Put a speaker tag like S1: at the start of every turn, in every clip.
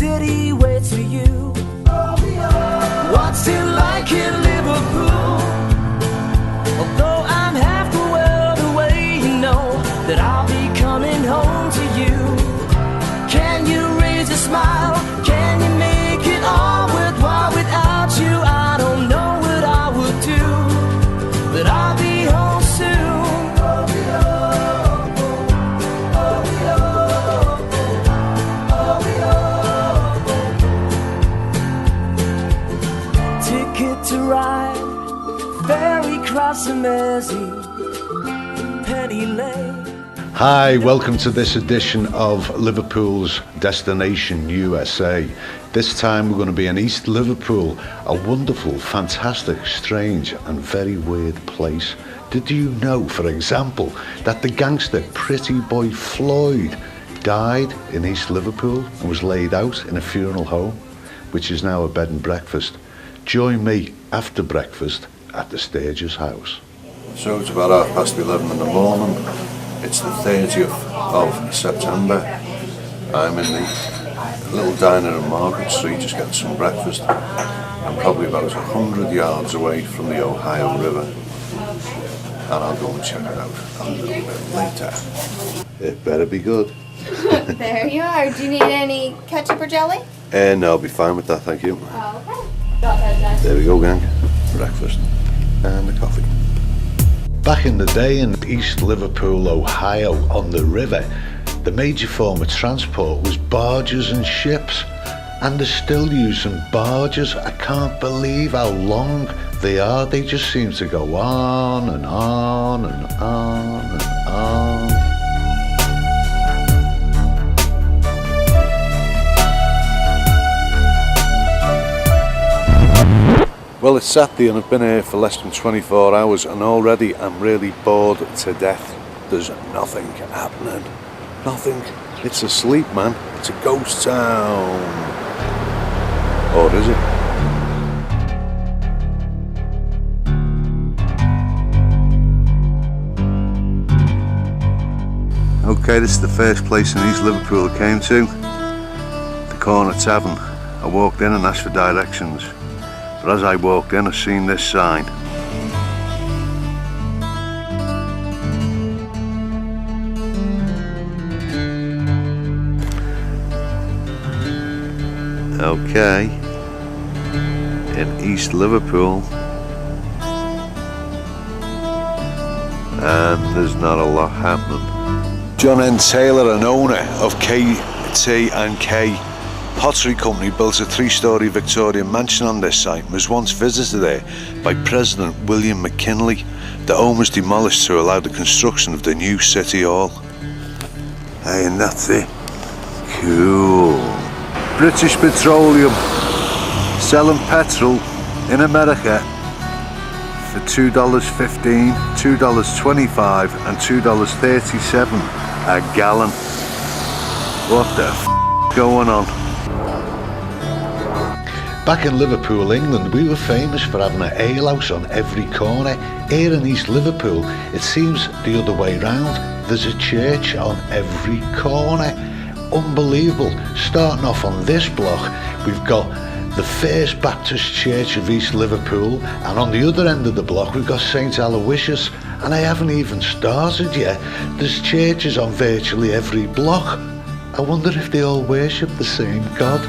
S1: city waits for you. What's it like in Liverpool? Although I'm half the world away, you know that I'll be coming home to you. Can you raise a smile? Can you make it all worthwhile? Without you, I don't know what I would do, but I'll be home soon. Ticket to ride, ferry cross the Mersey, Penny Lane.
S2: Hi, welcome to this edition of Liverpool's Destination USA. This time we're going to be in East Liverpool, a wonderful, fantastic, strange and very weird place. Did you know, for example, that the gangster Pretty Boy Floyd died in East Liverpool and was laid out in a funeral home, which is now a bed and breakfast? Join me after breakfast at the Stager's house.
S3: So it's about 11:30 in the morning. It's the 30th of September. I'm in the little diner in Market Street just getting some breakfast. I'm probably about 100 yards away from the Ohio River. And I'll go and check it out a little bit later. It better be good.
S4: There you are. Do you need any ketchup or jelly?
S3: No, I'll be fine with that, thank you.
S4: Oh, okay. Got that done.
S3: There we go, gang. Breakfast and the coffee.
S2: Back in the day in East Liverpool, Ohio, on the river, the major form of transport was barges and ships, and they're still using barges. I can't believe how long they are. They just seem to go on and on and on and on.
S3: Well, it's Saturday and I've been here for less than 24 hours and already I'm really bored to death. There's nothing happening. Nothing. It's asleep, man. It's a ghost town. Or is it? Okay, this is the first place in East Liverpool I came to. The Corner Tavern. I walked in and asked for directions. But as I walked in, I seen this sign. Okay, in East Liverpool, and there's not a lot happening. John N. Taylor, an owner of KT&K Pottery Company, built a 3-storey Victorian mansion on this site and was once visited there by President William McKinley. The home was demolished to allow the construction of the new City Hall. Hey, and that's it. Cool. British Petroleum selling petrol in America for $2.15, $2.25 and $2.37 a gallon. What the f*** going on?
S2: Back in Liverpool, England, we were famous for having an alehouse on every corner. Here in East Liverpool, it seems the other way round. There's a church on every corner. Unbelievable. Starting off on this block, we've got the First Baptist Church of East Liverpool, and on the other end of the block we've got St Aloysius, and I haven't even started yet. There's churches on virtually every block. I wonder if they all worship the same God.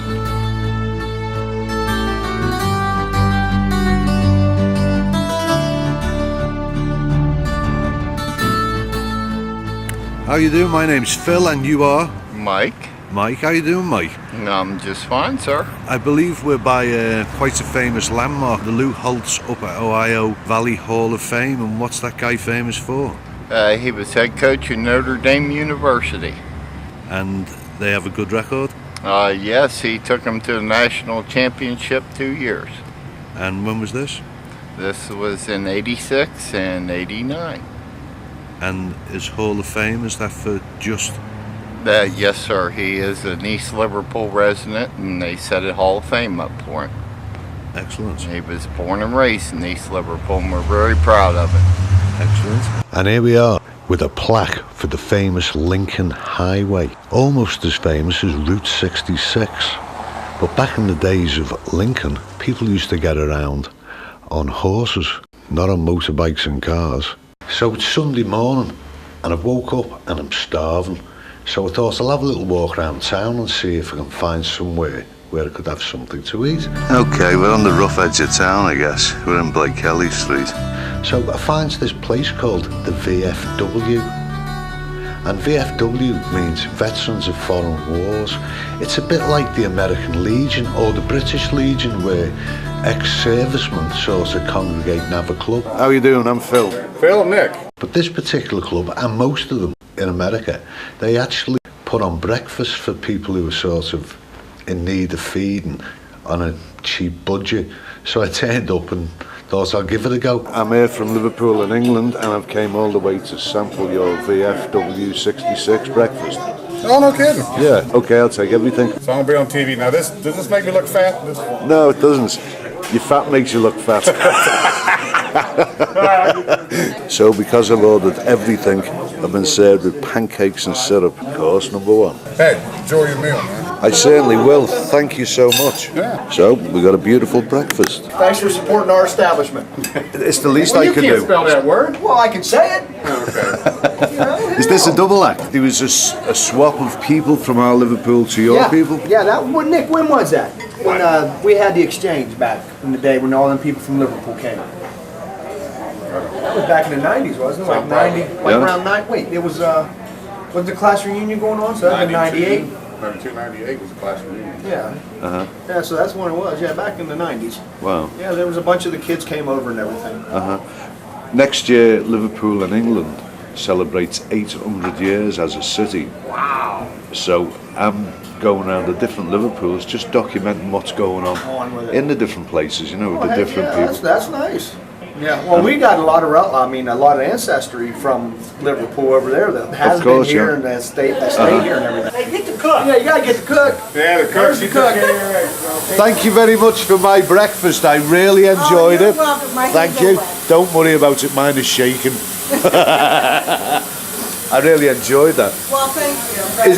S3: How you doing? My name's Phil and you are?
S5: Mike.
S3: Mike, how you doing, Mike?
S5: I'm just fine, sir.
S3: I believe we're by quite a famous landmark, the Lou Holtz up at Ohio Valley Hall of Fame. And what's that guy famous for?
S5: He was head coach at Notre Dame University.
S3: And they have a good record?
S5: Yes, he took them to the national championship 2 years.
S3: And when was this?
S5: This was in 86 and 89.
S3: And his Hall of Fame, is that for just?
S5: Yes, sir. He is an East Liverpool resident, and they set a Hall of Fame up for him.
S3: Excellent.
S5: He was born and raised in East Liverpool, and we're very proud of it.
S3: Excellent.
S2: And here we are with a plaque for the famous Lincoln Highway, almost as famous as Route 66. But back in the days of Lincoln, people used to get around on horses, not on motorbikes and cars. So it's Sunday morning and I've woke up and I'm starving. So I thought I'll have a little walk around town and see if I can find somewhere where I could have something to eat.
S3: Okay, we're on the rough edge of town, I guess. We're in Blake Kelly Street.
S2: So I find this place called the VFW. And VFW means Veterans of Foreign Wars. It's a bit like the American Legion or the British Legion, where ex-servicemen sort of congregate and have a club.
S3: How you doing? I'm Phil.
S6: Phil and Nick.
S2: But this particular club, and most of them in America, they actually put on breakfast for people who are sort of in need of feeding on a cheap budget. So I turned up and thought I'll give it a go.
S3: I'm here from Liverpool in England and I've came all the way to sample your VFW 66 breakfast.
S6: Oh, no kidding.
S3: Yeah, okay, I'll take everything.
S6: So I'm gonna be on TV now. Does this make me look fat?
S3: No, it doesn't. Your fat makes you look fat. So because I've ordered everything, I've been served with pancakes and syrup. Course number one.
S6: Hey, enjoy your meal, man.
S3: I certainly will. Thank you so much.
S6: Yeah.
S3: So we got a beautiful breakfast.
S7: Thanks for supporting our establishment.
S3: It's the least
S6: Well,
S3: I
S6: you
S3: can
S6: can't
S3: do.
S6: spell that word.
S7: Well, I can say it.
S6: Okay.
S3: Is this a double act? There was a swap of people from our Liverpool to your people?
S7: Yeah, that was Nick. When was that? When we had the exchange back in the day when all them people from Liverpool came. That was back in the 90s, wasn't it? Like 90, like
S3: Yeah.
S7: around 9. Wait, it was the class reunion going on? So that was 98.
S6: 92, 98 was the class reunion.
S7: Yeah.
S3: Uh-huh.
S7: Yeah, so that's when it was. Yeah, back in the 90s.
S3: Wow.
S7: Yeah, there was a bunch of the kids came over and everything.
S3: Next year, Liverpool in England celebrates 800 years as a city.
S7: Wow.
S3: So I'm going around the different Liverpools, just documenting what's going on
S7: with it.
S3: in the different places, you know, with the
S7: Heck
S3: different
S7: yeah,
S3: people.
S7: that's nice. Yeah, well, we got a lot of ancestry from Liverpool over there that has
S3: course,
S7: been here
S3: yeah.
S7: and that stayed here and everything.
S4: Hey, get the cook.
S7: Yeah, you gotta get the cook.
S6: Yeah, the
S7: Where's the cook?
S3: Thank you very much for my breakfast. I really enjoyed
S4: you're
S3: it.
S4: welcome. My
S3: Thank
S4: hands
S3: you.
S4: are wet.
S3: Don't worry about it. Mine is shaking. I really enjoyed that.
S4: Well, thank you.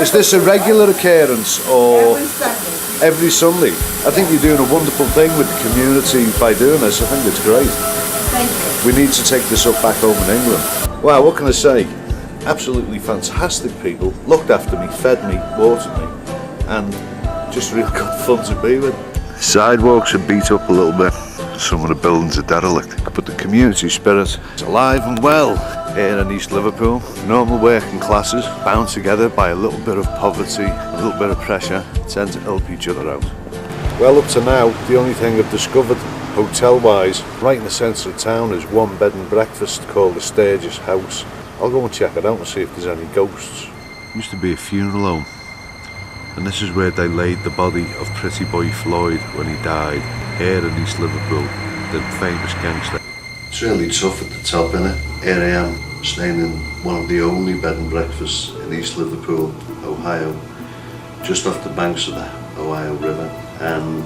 S3: Is this a regular occurrence or
S4: Every Sunday.
S3: every Sunday? I think you're doing a wonderful thing with the community by doing this. I think it's great.
S4: Thank you.
S3: We need to take this up back home in England. Wow, what can I say? Absolutely fantastic people. Looked after me, fed me, watered me, and just real good fun to be with. Sidewalks are beat up a little bit. Some of the buildings are derelict, but the community spirit is alive and well here in East Liverpool. Normal working classes bound together by a little bit of poverty, a little bit of pressure, tend to help each other out. Well, up to now, the only thing I've discovered hotel-wise, right in the centre of town, is one bed and breakfast called the Sturgis House. I'll go and check it out and see if there's any ghosts. Used to be a funeral home, and this is where they laid the body of Pretty Boy Floyd when he died, here in East Liverpool, the famous gangster. It's really tough at the top, innit? Here I am, staying in one of the only bed and breakfasts in East Liverpool, Ohio, just off the banks of the Ohio River, and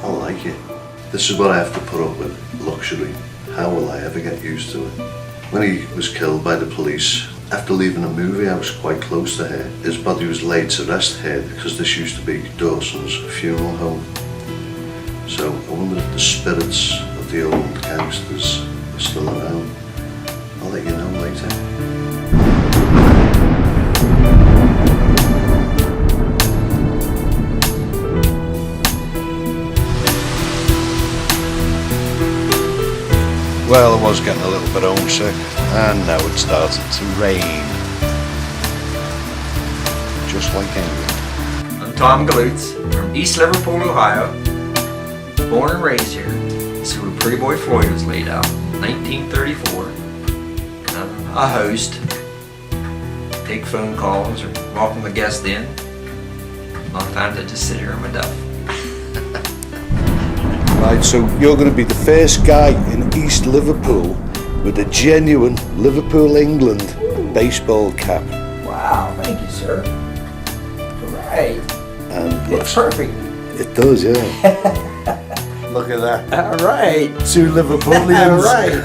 S3: I like it. This is what I have to put up with, luxury. How will I ever get used to it? When he was killed by the police, after leaving a movie house quite close to here, his body was laid to rest here because this used to be Dawson's funeral home. So I wonder if the spirits of the old gangsters are still around. I'll let you know later. Well, I was getting a little bit homesick, and now it's starting to rain. Just like England.
S8: I'm Tom Galutz from East Liverpool, Ohio. Born and raised here. This is where Pretty Boy Floyd was laid out, 1934. I'm a host. Take phone calls or welcome a guest in. A lot of times I just sit here on my duff.
S3: Right, so you're going to be the first guy in East Liverpool with a genuine Liverpool, England baseball cap.
S7: Wow, thank you, sir. Great.
S3: And
S7: It's perfect.
S3: it does, yeah. Look at that.
S7: All right.
S3: Two Liverpoolians.
S7: All right.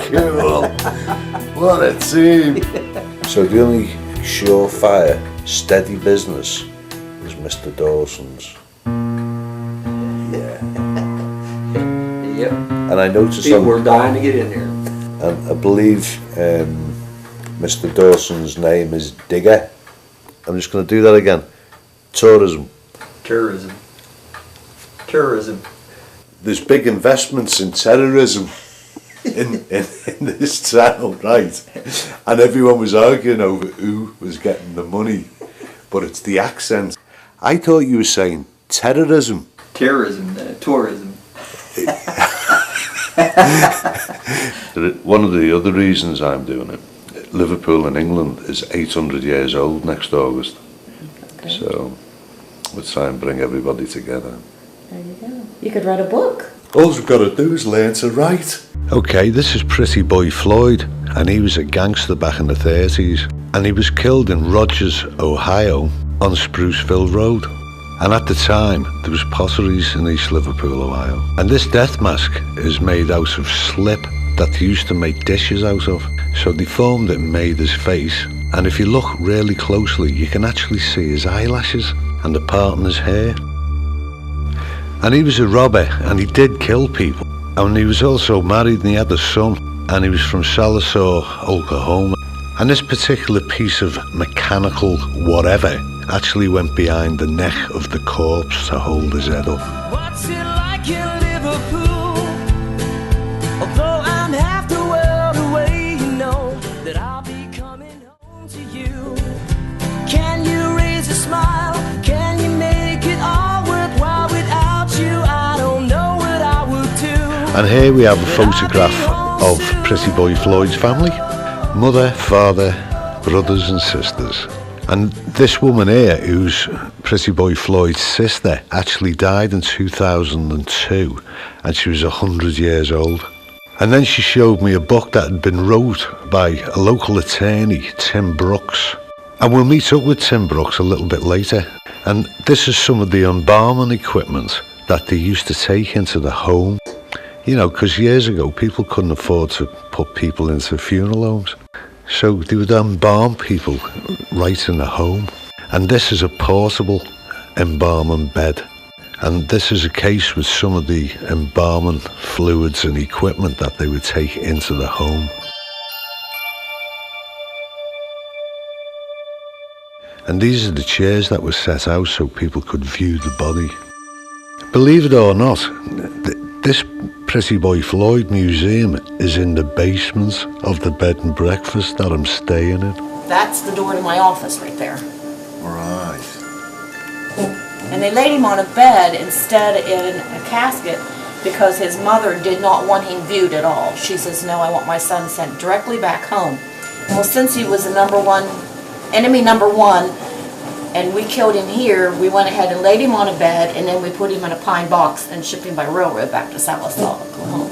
S3: Cool. What a team. So the only surefire, steady business is Mr. Dawson's. Yeah.
S8: Yep.
S3: And I noticed
S8: People were dying to get in there.
S3: and I believe Mr. Dawson's name is Digger. I'm just going to do that again. Tourism.
S8: Terrorism. Terrorism.
S3: There's big investments in terrorism in this town, right? And everyone was arguing over who was getting the money. But it's the accent. I thought you were saying terrorism.
S8: Terrorism, tourism.
S3: One of the other reasons I'm doing it, Liverpool in England is 800 years old next August.
S9: Okay.
S3: So we'll try and bring everybody together.
S9: There you go. You could write a book.
S3: All we've got to do is learn to write. Okay, this is Pretty Boy Floyd, and he was a gangster back in the 30s, and he was killed in Rogers, Ohio, on Spruceville Road. And at the time, there was potteries in East Liverpool, Ohio. And this death mask is made out of slip that they used to make dishes out of. So they formed it and made his face. And if you look really closely, you can actually see his eyelashes and the part in his hair. And he was a robber, and he did kill people. And he was also married, and he had a son. And he was from Sallisaw, Oklahoma. And this particular piece of mechanical whatever actually went behind the neck of the corpse to hold his head up.
S1: What's it like in Liverpool? Although I'm half the world away, you know that I'll be coming home to you. Can you raise a smile? Can you make it all worthwhile without you? I don't know what I would do.
S3: And here we have a photograph of Pretty Boy Floyd's family. Mother, father, brothers and sisters. And this woman here, who's Pretty Boy Floyd's sister, actually died in 2002, and she was 100 years old. And then she showed me a book that had been wrote by a local attorney, Tim Brooks. And we'll meet up with Tim Brooks a little bit later. And this is some of the embalming equipment that they used to take into the home. You know, because years ago, people couldn't afford to put people into funeral homes. So they would embalm people right in the home. And this is a portable embalming bed. And this is a case with some of the embalming fluids and equipment that they would take into the home. And these are the chairs that were set out so people could view the body. Believe it or not, this Pretty Boy Floyd Museum is in the basement of the bed and breakfast that I'm staying in.
S9: That's the door to my office right there.
S3: Right.
S9: And they laid him on a bed instead in a casket because his mother did not want him viewed at all. She says, no, I want my son sent directly back home. Well, since he was enemy number one, and we killed him here, we went ahead and laid him on a bed, and then we put him in a pine box and shipped him by railroad back to Sallisaw, Oklahoma.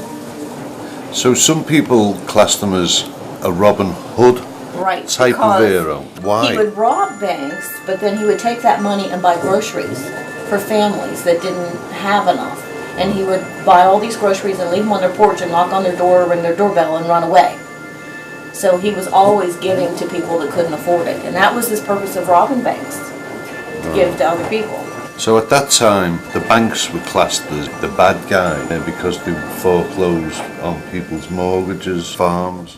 S3: So some people class them as a Robin Hood
S9: Right,
S3: type of hero. Why?
S9: He would rob banks, but then he would take that money and buy groceries for families that didn't have enough. And he would buy all these groceries and leave them on their porch and knock on their door, ring their doorbell, and run away. So he was always giving to people that couldn't afford it. And that was his purpose of robbing banks, to give to other people.
S3: So at that time, the banks were classed as the bad guy because they foreclosed on people's mortgages, farms.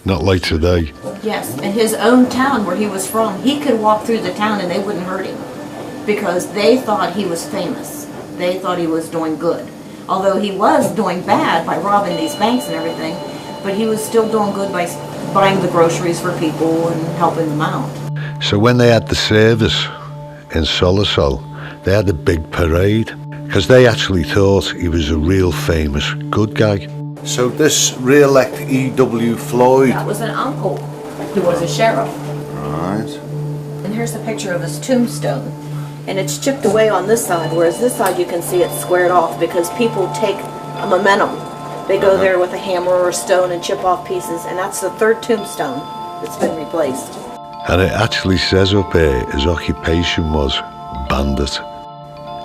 S3: Not like today.
S9: Yes, in his own town where he was from, he could walk through the town and they wouldn't hurt him because they thought he was famous. They thought he was doing good. Although he was doing bad by robbing these banks and everything, but he was still doing good by buying the groceries for people and helping them out.
S3: So when they had the service in Sallisaw, they had a big parade because they actually thought he was a real famous good guy. So this re-elect E.W. Floyd.
S9: That was an uncle who was a sheriff.
S3: Right.
S9: And here's a picture of his tombstone. And it's chipped away on this side, whereas this side you can see it's squared off because people take a momentum. They go there with a hammer or a stone and chip off pieces, and that's the third tombstone that's been replaced.
S3: And it actually says up here his occupation was bandit.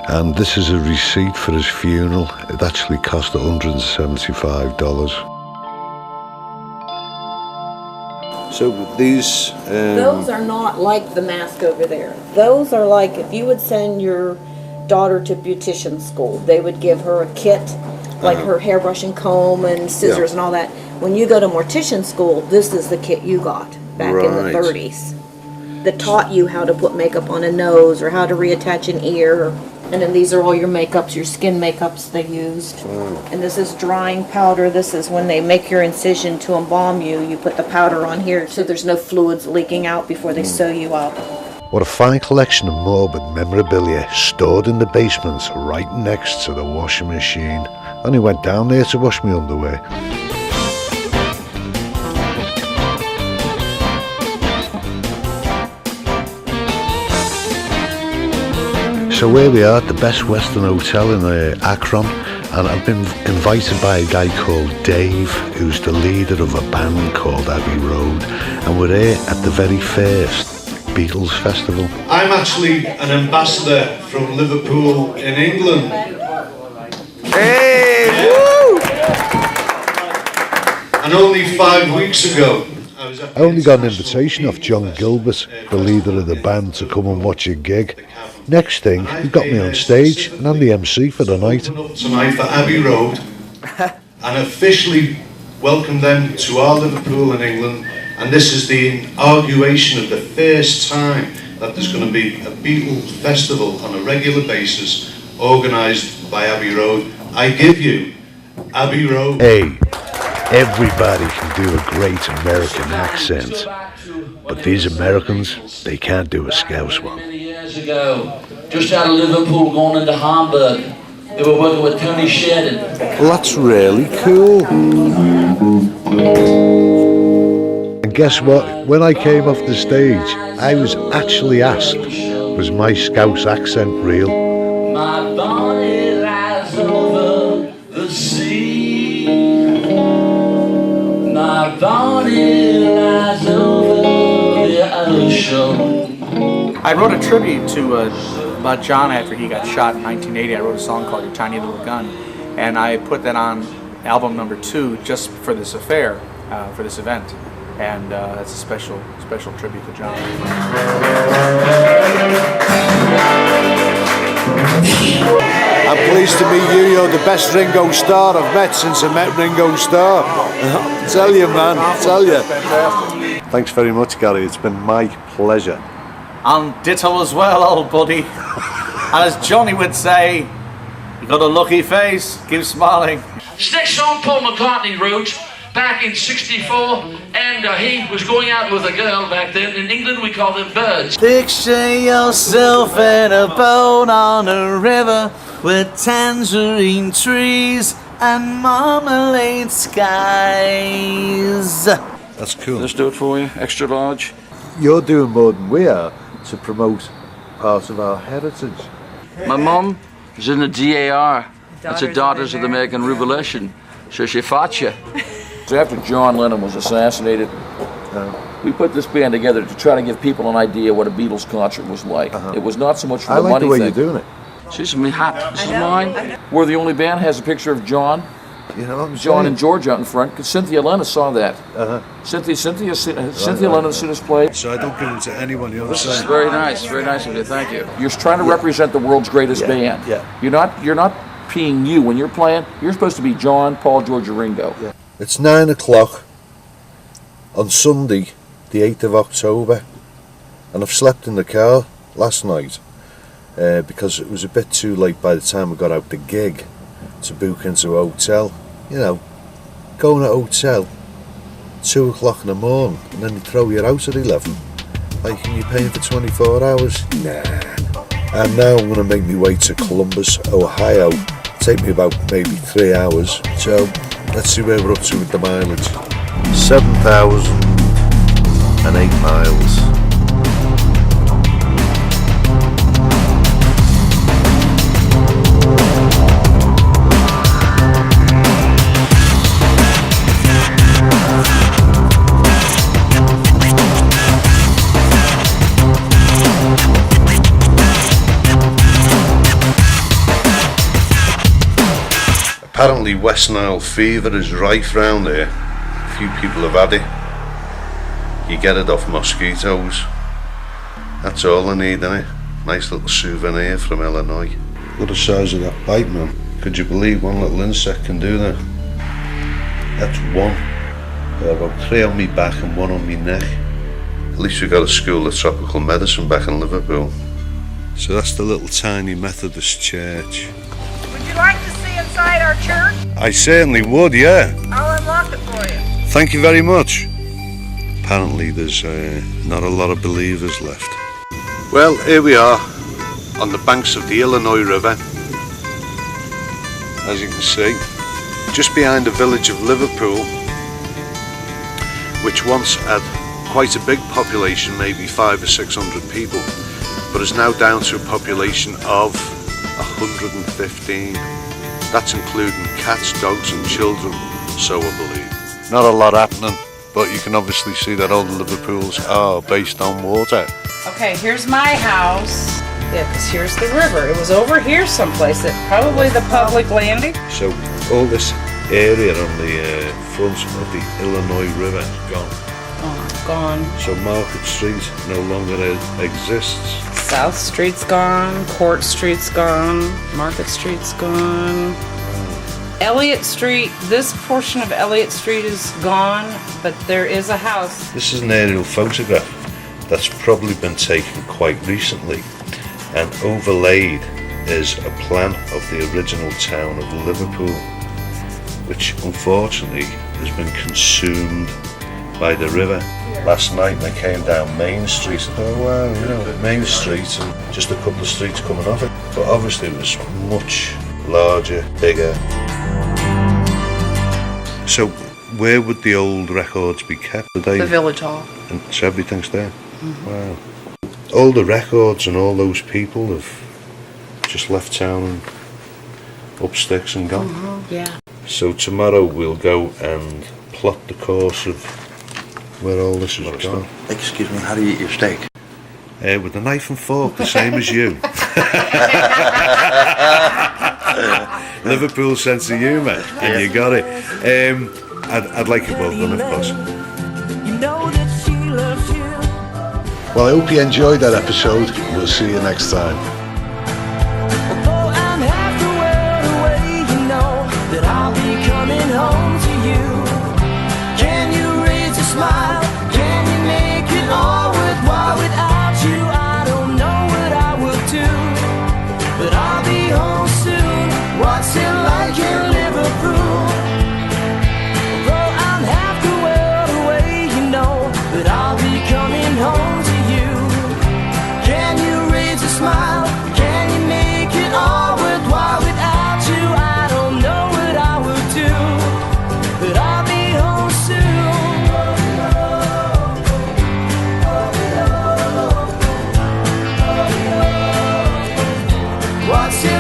S3: And this is a receipt for his funeral. It actually cost $175. So these...
S9: Those are not like the mask over there. Those are like if you would send your daughter to beautician school, they would give her a kit, like her hairbrush and comb and scissors and all that. When you go to mortician school, this is the kit you got back in the 30s. That taught you how to put makeup on a nose or how to reattach an ear. And then these are all your makeups, your skin makeups they used. And this is drying powder. This is when they make your incision to embalm you. You put the powder on here so there's no fluids leaking out before they sew you up.
S2: What a fine collection of morbid memorabilia stored in the basement right next to the washing machine. I only went down there to wash my underwear. So here we are at the Best Western Hotel in Akron, and I've been invited by a guy called Dave, who's the leader of a band called Abbey Road, and we're here at the very first Beatles Festival. I'm actually an ambassador from Liverpool in England.
S3: Hey! Woo!
S2: And only 5 weeks ago, I only got an invitation off John Gilbert, the leader of the band, to come and watch a gig. Next thing, he got me on stage, and I'm the MC for the night. Tonight for Abbey Road, and officially welcome them to our Liverpool in England. And this is the inauguration of the first time that there's going to be a Beatles festival on a regular basis, organised by Abbey Road. I give you Abbey Road. Hey, everybody can do a great American accent, but these Americans, they can't do a Scouse one.
S10: Many years ago, just out of Liverpool, going into Hamburg, they were working with Tony Sheridan.
S3: Well, that's really cool.
S2: And guess what? When I came off the stage, I was actually asked, was my Scouse accent real?
S10: My body lies over the sea. My body lies over the ocean.
S11: I wrote a tribute to about John after he got shot in 1980. I wrote a song called Your Tiny Little Gun, and I put that on album number 2 just for this affair, for this event, and that's a special tribute to John.
S3: I'm pleased to meet you. You're the best Ringo Starr I've met since I met Ringo Starr. I tell you, man, I tell you. Thanks very much, Gary. It's been my pleasure.
S11: And ditto as well, old buddy. And as Johnny would say, you got a lucky face, keep smiling.
S10: This next song Paul McCartney wrote back in '64, and he was going out with a girl back then. In England we call them birds.
S1: Picture yourself in a boat on a river with tangerine trees and marmalade skies.
S3: That's cool.
S10: Let's do it for you, extra large.
S3: You're doing more than we are to promote part of our heritage.
S10: My mum is in the DAR. That's the Daughters of the American Revolution. So she fought you. So after John Lennon was assassinated, we put this band together to try to give people an idea what a Beatles concert was like. It was not so much for the money
S3: the way
S10: thing.
S3: you're doing it.
S10: See, this is my hat. This is mine. We're the only band that has a picture of John.
S3: You know what I'm
S10: John
S3: saying?
S10: and George out in front, because Cynthia Lennon saw that. Cynthia Lennon seen us play.
S3: So I don't give them to anyone. You know what
S10: This
S3: I'm
S10: is
S3: saying?
S10: very nice of you. Thank you. You're trying to represent the world's greatest band.
S3: Yeah.
S10: You're not being you when you're playing. You're supposed to be John, Paul, George, or Ringo.
S3: Yeah. It's 9 o'clock on Sunday, the 8th of October, and I've slept in the car last night because it was a bit too late by the time I got out the gig to book into a hotel. You know, going to a hotel 2 o'clock in the morning and then they throw you out at 11. Like, you're paying for 24 hours? Nah. And now I'm going to make my way to Columbus, Ohio. Take me about maybe 3 hours. So let's see where we're up to with the mileage. 7,008 miles. Apparently West Nile fever is rife round here. A few people have had it. You get it off mosquitoes. That's all I need, innit? Nice little souvenir from Illinois. Look at the size of that bite, man. Could you believe one little insect can do that? That's one. About 3 on me back and 1 on me neck. At least we got a school of tropical medicine back in Liverpool. So that's the little tiny Methodist church.
S9: Would you like to see inside our church?
S3: I certainly would, yeah.
S9: I'll unlock it for you.
S3: Thank you very much. Apparently there's not a lot of believers left. Well, here we are on the banks of the Illinois River. As you can see, just behind the village of Liverpool, which once had quite a big population, maybe 500 or 600 people, but is now down to a population of 115. That's including cats, dogs and children, so I believe. Not a lot happening, but you can obviously see that all the Liverpools are based on water.
S9: Okay, here's my house. Yeah, because here's the river. It was over here someplace, probably the public landing.
S3: So all this area on the front of the Illinois River is gone.
S9: Oh, gone.
S3: So Market Street no longer exists.
S9: South Street's gone, Court Street's gone, Market Street's gone. Elliott Street, this portion of Elliott Street is gone, but there is a house.
S3: This is an aerial photograph that's probably been taken quite recently, and overlaid is a plan of the original town of Liverpool, which unfortunately has been consumed by the river. Last night when I came down Main Street, I thought, wow, you know, Main Street and just a couple of streets coming off it. But obviously it was much larger, bigger. So where would the old records be kept today?
S9: The village hall.
S3: And so everything's there? Mm-hmm. Wow. All the records and all those people have just left town and up sticks and gone.
S9: Mm-hmm. Yeah.
S3: So tomorrow we'll go and plot the course of where all this is gone.
S12: Excuse me, how do you eat your steak?
S3: With a knife and fork, the same as you. Liverpool sense of humour, and you got it. I'd like it well done if possible. Well, I hope you enjoyed that episode. We'll see you next time.
S1: Although I'm half the world away, you know that I'll be coming home to you. Can you raise a smile? Can you make it all worthwhile? Without you, I don't know what I would do. But I'll be home soon. What's it like in Liverpool? Although I'm half the world away, you know that I'll be coming home to you. Can you raise a smile? Can you make it all worthwhile? Without you, I don't know what I would do. But I'll be home soon. What's it